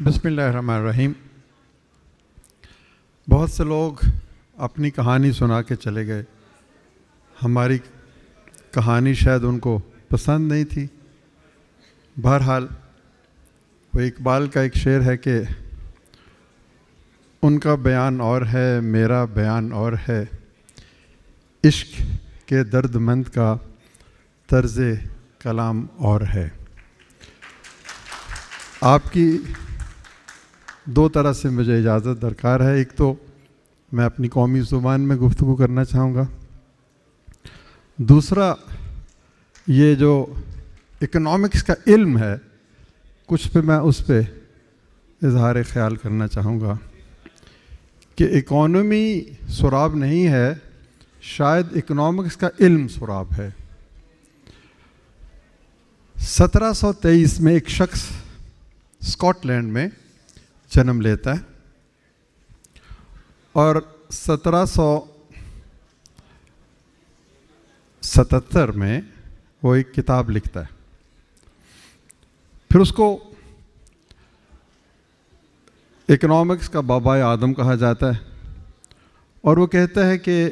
بسم اللہ الرحمن الرحیم۔ بہت سے لوگ اپنی کہانی سنا کے چلے گئے، ہماری کہانی شاید ان کو پسند نہیں تھی۔ بہرحال وہ اقبال کا ایک شعر ہے کہ ان کا بیان اور ہے، میرا بیان اور ہے، عشق کے درد مند کا طرز کلام اور ہے۔ آپ کی دو طرح سے مجھے اجازت درکار ہے۔ ایک تو میں اپنی قومی زبان میں گفتگو کرنا چاہوں گا، دوسرا یہ جو اکنامکس کا علم ہے کچھ پہ میں اس پہ اظہار خیال کرنا چاہوں گا کہ اکانومی سراب نہیں ہے، شاید اکنامکس کا علم سراب ہے۔ 1723 میں ایک شخص اسکاٹ لینڈ میں جنم لیتا ہے اور 1777 میں وہ ایک کتاب لکھتا ہے۔ پھر اس کو اکنامکس کا بابائے آدم کہا جاتا ہے، اور وہ کہتا ہے کہ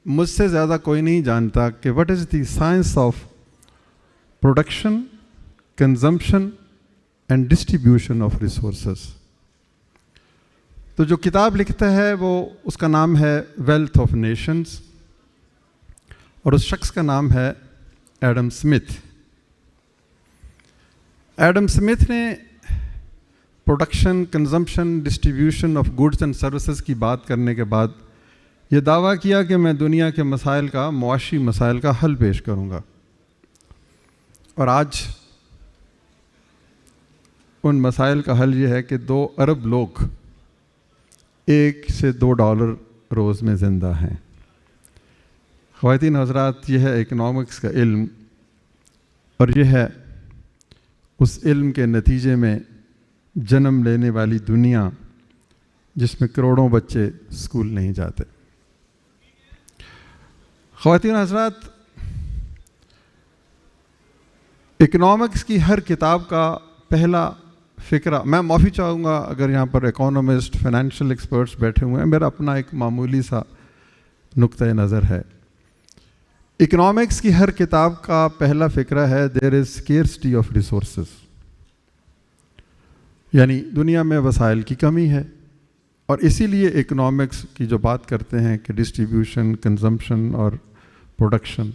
مجھ سے زیادہ کوئی نہیں جانتا کہ what is the science of production, consumption and distribution of resources۔ تو جو کتاب لکھتا ہے وہ اس کا نام ہے ویلتھ آف نیشنز، اور اس شخص کا نام ہے ایڈم سمتھ۔ ایڈم سمتھ نے production, consumption, distribution of goods and services کی بات کرنے کے بعد یہ دعویٰ کیا کہ میں دنیا کے مسائل کا، معاشی مسائل کا حل پیش کروں گا، اور آج ان مسائل کا حل یہ ہے کہ 2 ارب لوگ $1 سے $2 روز میں زندہ ہیں۔ خواتین حضرات، یہ ہے اکنامکس کا علم، اور یہ ہے اس علم کے نتیجے میں جنم لینے والی دنیا جس میں کروڑوں بچے اسکول نہیں جاتے۔ خواتین حضرات، اکنامکس کی ہر کتاب کا پہلا فکرہ، میں معافی چاہوں گا اگر یہاں پر اکانومسٹ، فائنینشیل ایکسپرٹس بیٹھے ہوئے ہیں، میرا اپنا ایک معمولی سا نقطۂ نظر ہے۔ اکنامکس کی ہر کتاب کا پہلا فکرہ ہے there is scarcity of resources، یعنی دنیا میں وسائل کی کمی ہے، اور اسی لیے اکنامکس کی جو بات کرتے ہیں کہ ڈسٹریبیوشن، کنزمپشن اور پروڈکشن،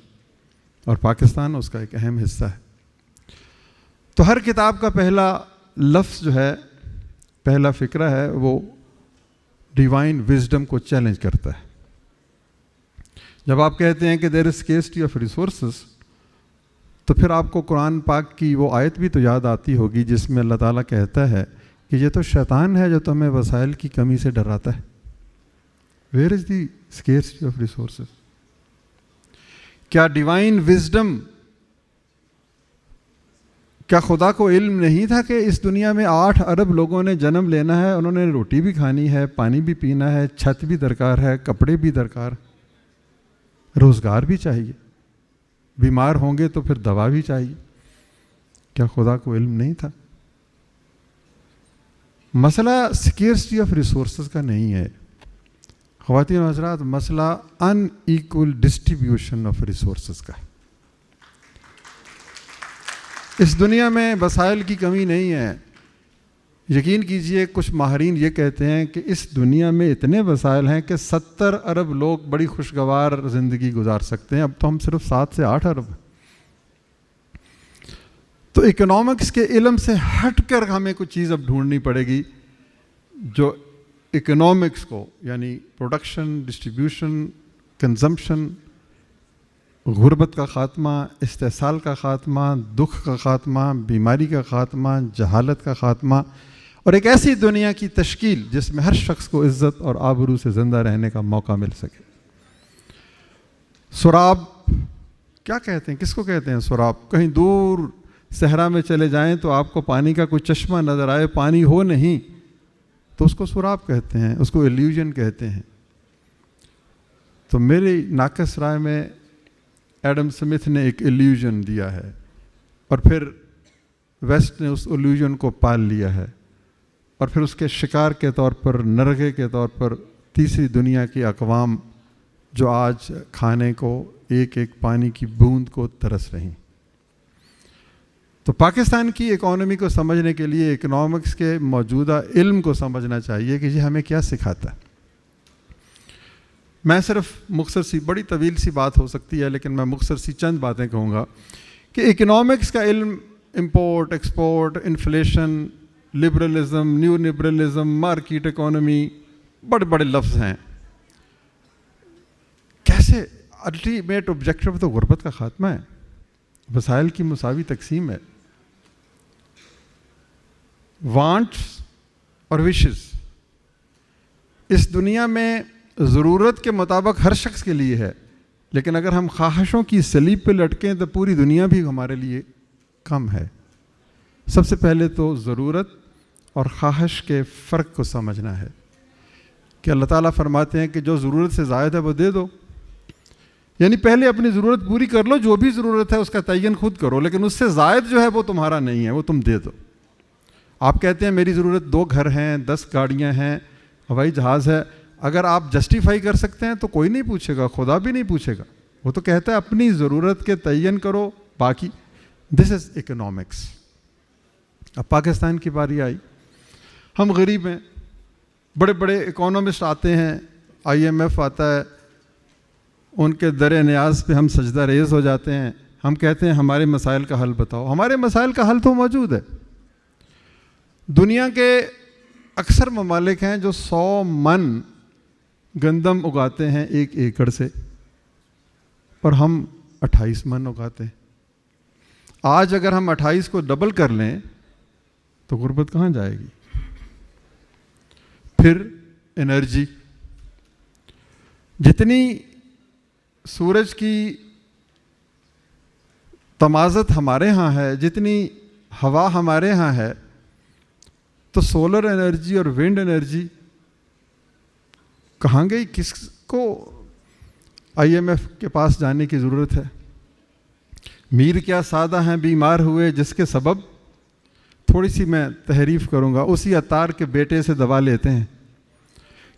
اور پاکستان اس کا ایک اہم حصہ ہے۔ تو ہر کتاب کا پہلا لفظ جو ہے، پہلا فکرہ ہے، وہ ڈیوائن وزڈم کو چیلنج کرتا ہے۔ جب آپ کہتے ہیں کہ دیر از اسکیرسٹی آف ریسورسز، تو پھر آپ کو قرآن پاک کی وہ آیت بھی تو یاد آتی ہوگی جس میں اللہ تعالیٰ کہتا ہے کہ یہ تو شیطان ہے جو تمہیں وسائل کی کمی سے ڈراتا ہے۔ Where is the scarcity of resources? کیا ڈیوائن وزڈم، کیا خدا کو علم نہیں تھا کہ اس دنیا میں 8 ارب لوگوں نے جنم لینا ہے، انہوں نے روٹی بھی کھانی ہے، پانی بھی پینا ہے، چھت بھی درکار ہے، کپڑے بھی درکار، روزگار بھی چاہیے، بیمار ہوں گے تو پھر دوا بھی چاہیے؟ کیا خدا کو علم نہیں تھا؟ مسئلہ سکیورٹی آف ریسورسز کا نہیں ہے خواتین و حضرات، مسئلہ ان ایکول ڈسٹریبیوشن آف ریسورسز کا ہے۔ اس دنیا میں وسائل کی کمی نہیں ہے۔ یقین کیجئے، کچھ ماہرین یہ کہتے ہیں کہ اس دنیا میں اتنے وسائل ہیں کہ 70 ارب لوگ بڑی خوشگوار زندگی گزار سکتے ہیں، اب تو ہم صرف 7 سے 8 ارب ہیں۔ تو اکنامکس کے علم سے ہٹ کر ہمیں کچھ چیز اب ڈھونڈنی پڑے گی جو اکنامکس کو، یعنی پروڈکشن، ڈسٹریبیوشن، کنزمپشن، غربت کا خاتمہ، استحصال کا خاتمہ، دکھ کا خاتمہ، بیماری کا خاتمہ، جہالت کا خاتمہ، اور ایک ایسی دنیا کی تشکیل جس میں ہر شخص کو عزت اور آبرو سے زندہ رہنے کا موقع مل سکے۔ سراب کیا کہتے ہیں؟ کس کو کہتے ہیں سراب؟ کہیں دور صحرا میں چلے جائیں تو آپ کو پانی کا کوئی چشمہ نظر آئے، پانی ہو نہیں، تو اس کو سراب کہتے ہیں، اس کو ایلیوژن کہتے ہیں۔ تو میری ناقص رائے میں ایڈم سمتھ نے ایک ایلیوژن دیا ہے، اور پھر ویسٹ نے اس ایلیوژن کو پال لیا ہے، اور پھر اس کے شکار کے طور پر، نرغے کے طور پر تیسری دنیا کی اقوام جو آج کھانے کو، ایک ایک پانی کی بوند کو ترس رہی. تو پاکستان کی اکانومی کو سمجھنے کے لیے اکنامکس کے موجودہ علم کو سمجھنا چاہیے کہ یہ ہمیں کیا سکھاتا ہے. میں صرف مختصر سی، بڑی طویل سی بات ہو سکتی ہے لیکن میں مختصر سی چند باتیں کہوں گا کہ اکنامکس کا علم، import export, inflation, liberalism, neo liberalism, market economy, بڑے بڑے لفظ ہیں. کیسے الٹیمیٹ آبجیکٹو تو غربت کا خاتمہ ہے، وسائل کی مساوی تقسیم ہے. وانٹس اور وشز اس دنیا میں ضرورت کے مطابق ہر شخص کے لیے ہے، لیکن اگر ہم خواہشوں کی سلیب پہ لٹکیں تو پوری دنیا بھی ہمارے لیے کم ہے. سب سے پہلے تو ضرورت اور خواہش کے فرق کو سمجھنا ہے کہ اللہ تعالیٰ فرماتے ہیں کہ جو ضرورت سے زائد ہے وہ دے دو. یعنی پہلے اپنی ضرورت پوری کر لو، جو بھی ضرورت ہے اس کا تعین خود کرو، لیکن اس سے زائد جو ہے وہ تمہارا نہیں ہے، وہ تم دے دو. آپ کہتے ہیں میری ضرورت 2 گھر ہیں، 10 گاڑیاں ہیں، ہوائی جہاز ہے. اگر آپ جسٹیفائی کر سکتے ہیں تو کوئی نہیں پوچھے گا، خدا بھی نہیں پوچھے گا. وہ تو کہتا ہے اپنی ضرورت کے تعین کرو، باقی دس از اکنامکس. اب پاکستان کی باری آئی. ہم غریب ہیں، بڑے بڑے اکانومسٹ آتے ہیں، IMF آتا ہے، ان کے در نیاز پہ ہم سجدہ ریز ہو جاتے ہیں. ہم کہتے ہیں ہمارے مسائل کا حل بتاؤ. ہمارے مسائل کا حل تو موجود ہے. دنیا کے اکثر ممالک ہیں جو 100 من گندم اگاتے ہیں 1 ایکڑ سے، اور ہم 28 من اگاتے ہیں. آج اگر ہم 28 کو ڈبل کر لیں تو غربت کہاں جائے گی؟ پھر انرجی، جتنی سورج کی تمازت ہمارے ہاں ہے، جتنی ہوا ہمارے ہاں ہے، تو سولر انرجی اور ونڈ انرجی کہاں گئی؟ کس کو IMF کے پاس جانے کی ضرورت ہے؟ میر کیا سادہ ہیں بیمار ہوئے جس کے سبب، تھوڑی سی میں تحریف کروں گا، اسی عطار کے بیٹے سے دوا لیتے ہیں.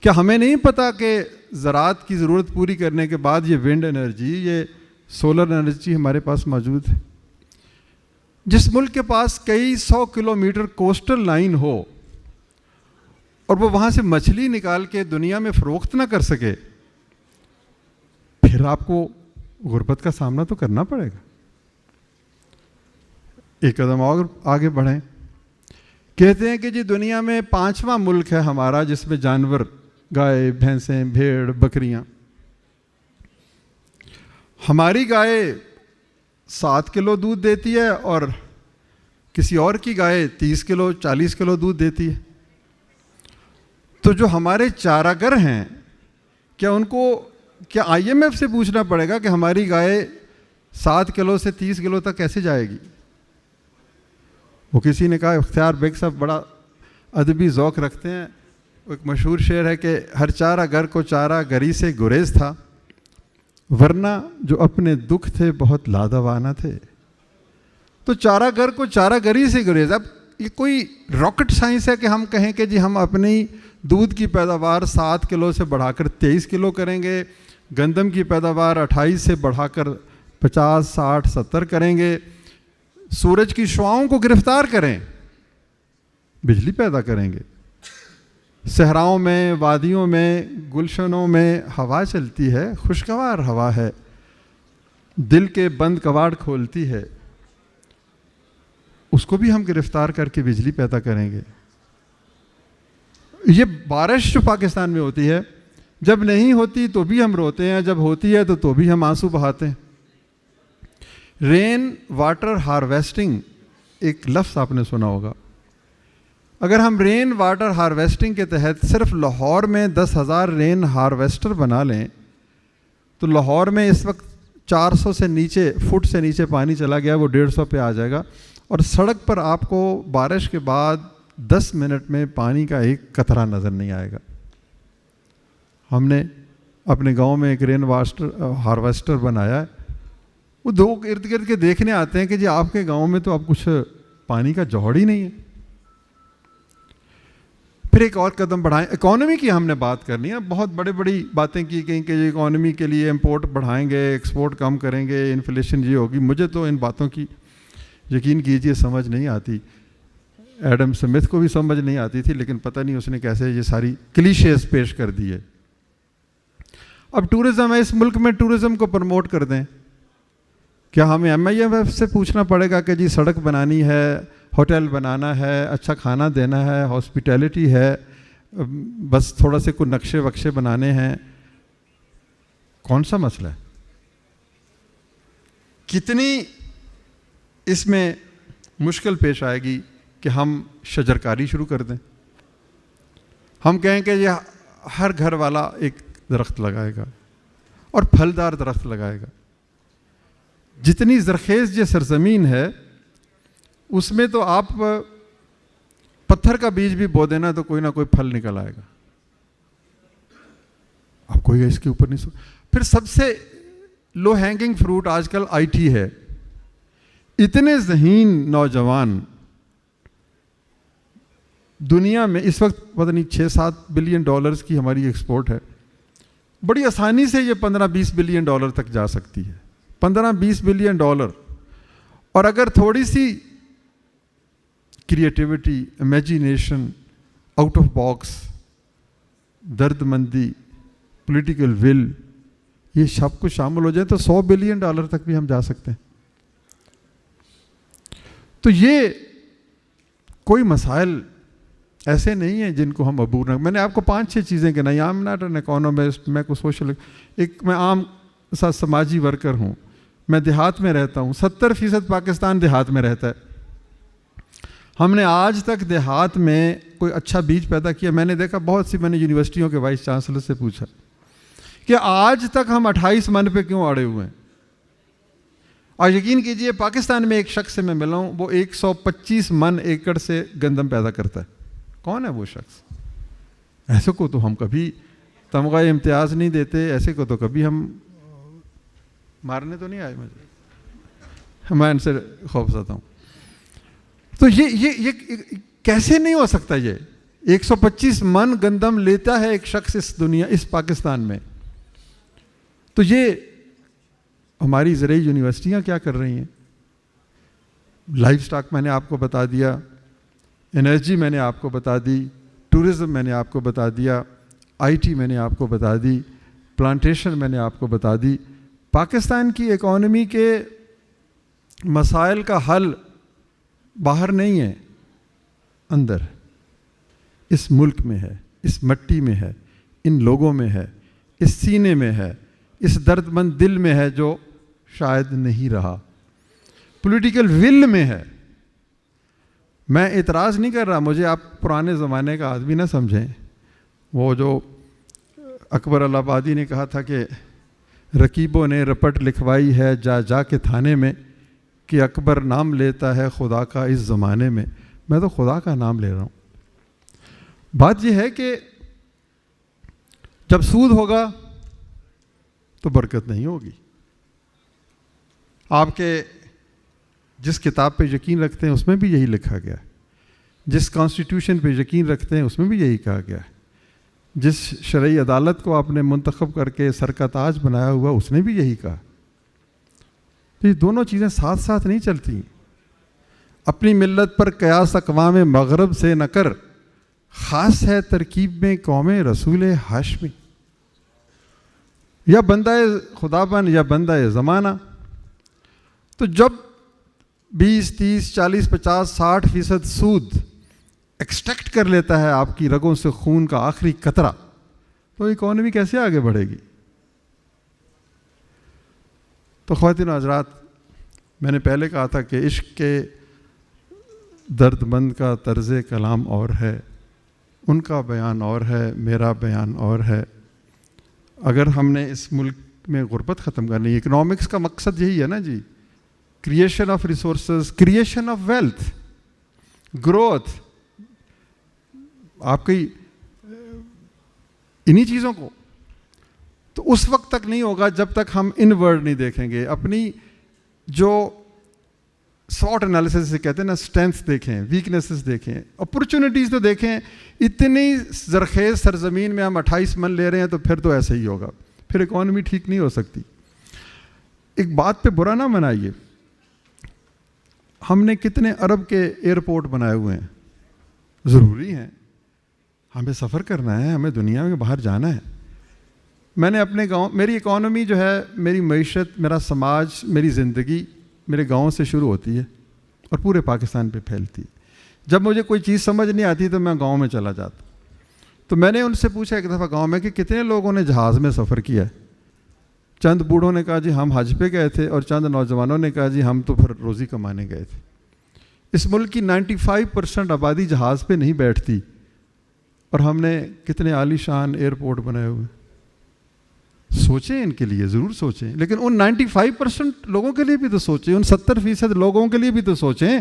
کیا ہمیں نہیں پتا کہ زراعت کی ضرورت پوری کرنے کے بعد یہ ونڈ انرجی، یہ سولر انرجی ہمارے پاس موجود ہے؟ جس ملک کے پاس کئی 100 کلومیٹر کوسٹل لائن ہو اور وہ وہاں سے مچھلی نکال کے دنیا میں فروخت نہ کر سکے، پھر آپ کو غربت کا سامنا تو کرنا پڑے گا. ایک قدم اور آگے بڑھیں. کہتے ہیں کہ جی دنیا میں 5واں ملک ہے ہمارا جس میں جانور، گائے، بھینسیں، بھیڑ، بکریاں. ہماری گائے 7 کلو دودھ دیتی ہے اور کسی اور کی گائے 30 کلو 40 کلو دودھ دیتی ہے. تو جو ہمارے چارہ گر ہیں، کیا ان کو IMF سے پوچھنا پڑے گا کہ ہماری گائے 7 کلو سے 30 کلو تک کیسے جائے گی؟ وہ کسی نے کہا، اختیار بیگ صاحب بڑا ادبی ذوق رکھتے ہیں، ایک مشہور شعر ہے کہ ہر چارہ گر کو چارہ گری سے گریز تھا، ورنہ جو اپنے دکھ تھے بہت لادوانا تھے. تو چارہ گر کو چارہ گری سے گریز. اب یہ کوئی راکٹ سائنس ہے کہ ہم کہیں کہ جی ہم اپنی دودھ کی پیداوار 7 کلو سے بڑھا کر 23 کلو کریں گے، گندم کی پیداوار 28 سے بڑھا کر 50 60 70 کریں گے، سورج کی شعاؤں کو گرفتار کریں، بجلی پیدا کریں گے. صحراؤں میں، وادیوں میں، گلشنوں میں ہوا چلتی ہے، خوشگوار ہوا ہے، دل کے بند کواڑ کھولتی ہے، اس کو بھی ہم گرفتار کر کے بجلی پیدا کریں گے. یہ بارش جو پاکستان میں ہوتی ہے، جب نہیں ہوتی تو بھی ہم روتے ہیں، جب ہوتی ہے تو بھی ہم آنسو بہاتے ہیں. رین واٹر ہارویسٹنگ ایک لفظ آپ نے سنا ہوگا. اگر ہم رین واٹر ہارویسٹنگ کے تحت صرف لاہور میں 10,000 رین ہارویسٹر بنا لیں تو لاہور میں اس وقت 400 سے نیچے فٹ سے نیچے پانی چلا گیا، وہ 150 پہ آ جائے گا، اور سڑک پر آپ کو بارش کے بعد 10 منٹ میں پانی کا ایک قطرہ نظر نہیں آئے گا. ہم نے اپنے گاؤں میں ایک رین ہارویسٹر بنایا ہے. وہ لوگ ارد گرد کے دیکھنے آتے ہیں کہ جی آپ کے گاؤں میں تو اب کچھ پانی کا جوہر ہی نہیں ہے. پھر ایک اور قدم بڑھائیں. اکانومی کی ہم نے بات کرنی ہے. بہت بڑی باتیں کی گئیں کہ یہ اکانومی کے لیے امپورٹ بڑھائیں گے, ایکسپورٹ کم کریں گے, انفلیشن یہ ہوگی. مجھے تو ان باتوں کی یقین کیجئے سمجھ نہیں آتی. ایڈم سمتھ کو بھی سمجھ نہیں آتی تھی, لیکن پتہ نہیں اس نے کیسے یہ ساری کلیشیز پیش کر دی ہے. اب ٹورزم ہے, اس ملک میں ٹورزم کو پروموٹ کر دیں. کیا ہمیں IMF سے پوچھنا پڑے گا کہ جی سڑک بنانی ہے, ہوٹل بنانا ہے, اچھا کھانا دینا ہے, ہاسپٹیلٹی ہے, بس تھوڑا سے کوئی نقشے وقشے بنانے ہیں؟ کون سا مسئلہ ہے؟ کتنی اس میں مشکل پیش آئے گی کہ ہم شجرکاری شروع کر دیں. ہم کہیں کہ یہ ہر گھر والا ایک درخت لگائے گا اور پھلدار درخت لگائے گا. جتنی زرخیز یہ سرزمین ہے اس میں تو آپ پتھر کا بیج بھی بو دینا تو کوئی نہ کوئی پھل نکل آئے گا. آپ کوئی اس کے اوپر نہیں پھر سب سے لو ہینگنگ فروٹ آج کل IT ہے. اتنے ذہین نوجوان دنیا میں اس وقت پتہ نہیں 6-7 بلین ڈالرز کی ہماری ایکسپورٹ ہے. بڑی آسانی سے یہ 15-20 بلین ڈالر تک جا سکتی ہے. 15-20 بلین ڈالر. اور اگر تھوڑی سی creativity, imagination, out of box, درد مندی, پولیٹیکل ول, یہ سب کچھ شامل ہو جائے تو 100 بلین ڈالر تک بھی ہم جا سکتے ہیں. تو یہ کوئی مسائل ایسے نہیں ہیں جن کو ہم عبور نہ. میں نے آپ کو 5-6 چیزیں گنائی. I am not an economist, میں کوئی سوشل, میں عام سماجی ورکر ہوں. میں دیہات میں رہتا ہوں. 70% پاکستان دیہات میں رہتا ہے. ہم نے آج تک دیہات میں کوئی اچھا بیج پیدا کیا. میں نے دیکھا بہت سی, میں نے یونیورسٹیوں کے وائس چانسلر سے پوچھا کہ آج تک ہم 28 من پہ کیوں اڑے ہوئے ہیں. اور یقین کیجئے پاکستان میں ایک شخص سے میں ملا ہوں, وہ 125 من ایکڑ سے گندم پیدا کرتا ہے. کون ہے وہ شخص؟ ایسے کو تو ہم کبھی تمغہ امتیاز نہیں دیتے, ایسے کو تو کبھی ہم مارنے تو نہیں آئے. میں ان سے خوف زدہ ہوں. تو یہ کیسے نہیں ہو سکتا؟ یہ 125 من گندم لیتا ہے ایک شخص اس دنیا, اس پاکستان میں. تو یہ ہماری زرعی یونیورسٹیاں کیا کر رہی ہیں؟ لائف سٹاک میں نے آپ کو بتا دیا, انرجی میں نے آپ کو بتا دی, ٹورزم میں نے آپ کو بتا دیا, IT میں نے آپ کو بتا دی, پلانٹیشن میں نے آپ کو بتا دی. پاکستان کی اکانومی کے مسائل کا حل باہر نہیں ہے, اندر اس ملک میں ہے, اس مٹی میں ہے, ان لوگوں میں ہے, اس سینے میں ہے, اس درد مند دل میں ہے جو شاید نہیں رہا, پولیٹیکل ول میں ہے. میں اعتراض نہیں کر رہا, مجھے آپ پرانے زمانے کا آدمی نہ سمجھیں. وہ جو اکبر الہآبادی نے کہا تھا کہ رقیبوں نے رپٹ لکھوائی ہے جا جا کے تھانے میں کہ اکبر نام لیتا ہے خدا کا اس زمانے میں. میں تو خدا کا نام لے رہا ہوں. بات یہ ہے کہ جب سود ہوگا تو برکت نہیں ہوگی. آپ کے جس کتاب پہ یقین رکھتے ہیں اس میں بھی یہی لکھا گیا ہے, جس کانسٹیٹیوشن پہ یقین رکھتے ہیں اس میں بھی یہی کہا گیا ہے, جس شرعی عدالت کو آپ نے منتخب کر کے سر کا تاج بنایا ہوا اس نے بھی یہی کہا. تو یہ دونوں چیزیں ساتھ ساتھ نہیں چلتی. اپنی ملت پر قیاس اقوام مغرب سے نہ کر, خاص ہے ترکیب میں قوم رسول ہاشمی. یا بندہ خدا بن یا بندہ زمانہ. تو جب 20, 30, 40, 50, 60% سود ایکسٹریکٹ کر لیتا ہے آپ کی رگوں سے خون کا آخری قطرہ, تو اکانومی کیسے آگے بڑھے گی؟ تو خواتین و حضرات, میں نے پہلے کہا تھا کہ عشق کے درد مند کا طرز کلام اور ہے, ان کا بیان اور ہے, میرا بیان اور ہے. اگر ہم نے اس ملک میں غربت ختم کرنی ہے, اکنامکس کا مقصد یہی ہے نا جی, creation of resources, creation of wealth, growth. آپ کی انہی چیزوں کو تو اس وقت تک نہیں ہوگا جب تک ہم انورڈ نہیں دیکھیں گے. اپنی جو SWOT انالیسس سے کہتے ہیں نا, اسٹرینتھس دیکھیں, ویکنیسز دیکھیں, اپرچونیٹیز تو دیکھیں. اتنی زرخیز سرزمین میں ہم 28 من لے رہے ہیں تو پھر تو ایسے ہی ہوگا, پھر اکانومی ٹھیک نہیں ہو سکتی. ایک بات پہ برا نہ منائیے, ہم نے کتنے ارب کے ایئرپورٹ بنائے ہوئے ہیں, ضروری ہیں, ہمیں سفر کرنا ہے, ہمیں دنیا میں باہر جانا ہے. میں نے اپنے گاؤں, میری اکانومی جو ہے, میری معیشت, میرا سماج, میری زندگی میرے گاؤں سے شروع ہوتی ہے اور پورے پاکستان پہ پھیلتی ہے. جب مجھے کوئی چیز سمجھ نہیں آتی تو میں گاؤں میں چلا جاتا. تو میں نے ان سے پوچھا ایک دفعہ گاؤں میں کہ کتنے لوگوں نے جہاز میں سفر کیا ہے. چند بوڑھوں نے کہا جی ہم حج پہ گئے تھے, اور چند نوجوانوں نے کہا جی ہم تو پھر روزی کمانے گئے تھے. اس ملک کی 95% آبادی جہاز پہ نہیں بیٹھتی, اور ہم نے کتنے عالی شان ایئرپورٹ بنائے ہوئے. سوچیں, ان کے لیے ضرور سوچیں, لیکن ان 95% لوگوں کے لیے بھی تو سوچیں, ان 70% لوگوں کے لیے بھی تو سوچیں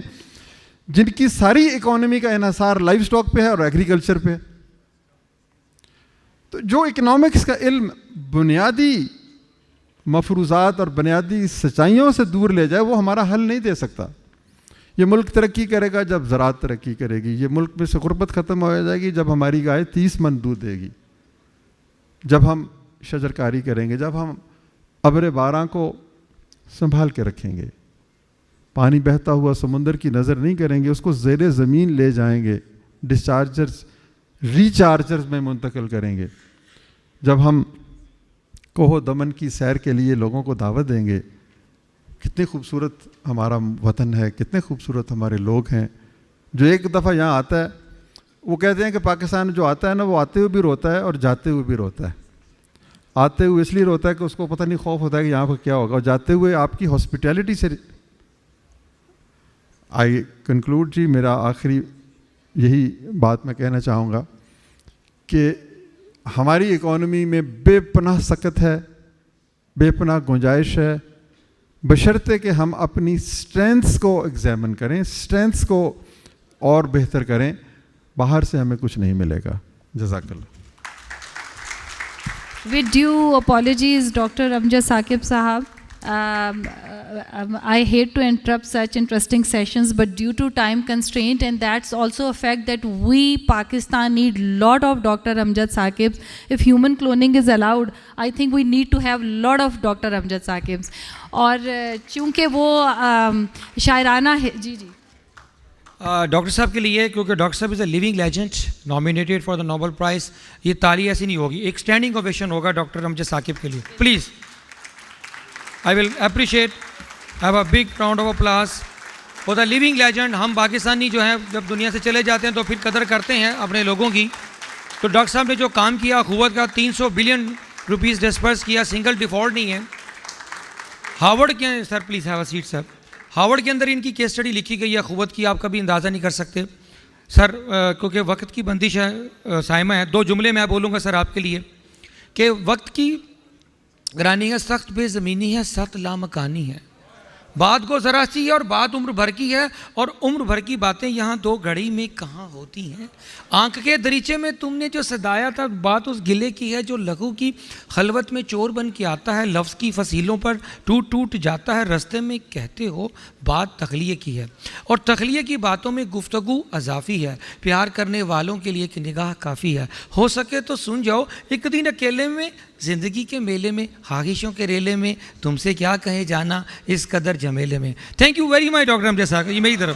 جن کی ساری اکانومی کا انحصار لائف اسٹاک پہ ہے اور ایگریکلچر پہ ہے. تو جو اکنامکس کا علم بنیادی مفروضات اور بنیادی سچائیوں سے دور لے جائے, وہ ہمارا حل نہیں دے سکتا. یہ ملک ترقی کرے گا جب زراعت ترقی کرے گی, یہ ملک میں سے غربت ختم ہو جائے گی جب ہماری گائے 30 من دودھ دے گی, جب ہم شجرکاری کریں گے, جب ہم ابر باران کو سنبھال کے رکھیں گے, پانی بہتا ہوا سمندر کی نظر نہیں کریں گے, اس کو زیر زمین لے جائیں گے, ڈسچارجرز ریچارجرز میں منتقل کریں گے, جب ہم کوہ دمن کی سیر کے لیے لوگوں کو دعوت دیں گے. کتنی خوبصورت ہمارا وطن ہے, کتنے خوبصورت ہمارے لوگ ہیں. جو ایک دفعہ یہاں آتا ہے, وہ کہتے ہیں کہ پاکستان جو آتا ہے نا, وہ آتے ہوئے بھی روتا ہے اور جاتے ہوئے بھی روتا ہے. آتے ہوئے اس لیے روتا ہے کہ اس کو پتہ نہیں خوف ہوتا ہے کہ یہاں پر کیا ہوگا, اور جاتے ہوئے آپ کی ہاسپٹیلٹی سے. آئی کنکلوڈ جی, میرا آخری یہی بات میں کہنا چاہوں گا کہ ہماری اکانومی میں بے پناہ سکت ہے, بے پناہ گنجائش ہے, بشرطے کہ ہم اپنی اسٹرینتھس کو ایگزامن کریں, اسٹرینتھس کو اور بہتر کریں. باہر سے ہمیں کچھ نہیں ملے گا. جزاک اللہ. With due apologies, Dr. Amjad Saqib Sahab, I hate to interrupt such interesting sessions, but due to time constraint, and that's also a fact that we, Pakistan, need lot of Dr. Amjad Saqibs. If human cloning is allowed, I think we need to have lot of Dr. Amjad Saqibs. اور چونکہ وہ شاعرانہ ہے. جی جی doctor صاحب کے لیے, کیونکہ doctor صاحب is a living legend nominated for the Nobel prize, یہ تالی ایسی نہیں ہوگی, ایک اسٹینڈنگ اوویشن ہوگا ڈاکٹر امجد ثاقب کے لیے. Please, I will appreciate, have a big round of applause for the living legend. ہم پاکستانی جو ہیں جب دنیا سے چلے جاتے ہیں تو پھر قدر کرتے ہیں اپنے لوگوں کی. تو ڈاکٹر صاحب نے جو کام کیا, اخوت کا 300 بلین روپیز ڈسپرس کیا, سنگل ڈیفالٹ نہیں ہے. ہارورڈ کے sir, please have a seat sir. Harvard کے اندر ان کی کیس اسٹڈی لکھی گئی ہے اخوت کی, آپ کبھی اندازہ نہیں کر سکتے سر, کیونکہ وقت کی بندش ہے, سائمہ ہے. 2 جملے میں بولوں گا سر آپ کے لیے کہ وقت کی گرانی ہے, سخت بے زمینی ہے, سخت لامکانی ہے, بات کو ذرا سی ہے اور بات عمر بھر کی ہے, اور عمر بھر کی باتیں یہاں 2 گھڑی میں کہاں ہوتی ہیں. آنکھ کے دریچے میں تم نے جو صدایا تھا, بات اس گلے کی ہے جو لہو کی خلوت میں چور بن کے آتا ہے, لفظ کی فصیلوں پر ٹوٹ ٹوٹ جاتا ہے, رستے میں کہتے ہو بات تخلیہ کی ہے, اور تخلیہ کی باتوں میں گفتگو اضافی ہے, پیار کرنے والوں کے لیے ایک نگاہ کافی ہے, ہو سکے تو سن جاؤ ایک دن اکیلے میں, زندگی کے میلے میں, خواہشوں کے ریلے میں, تم سے کیا کہے جانا اس قدر جمیلے میں. Thank you very much doctor Amjad صاحب, یہ میری طرف.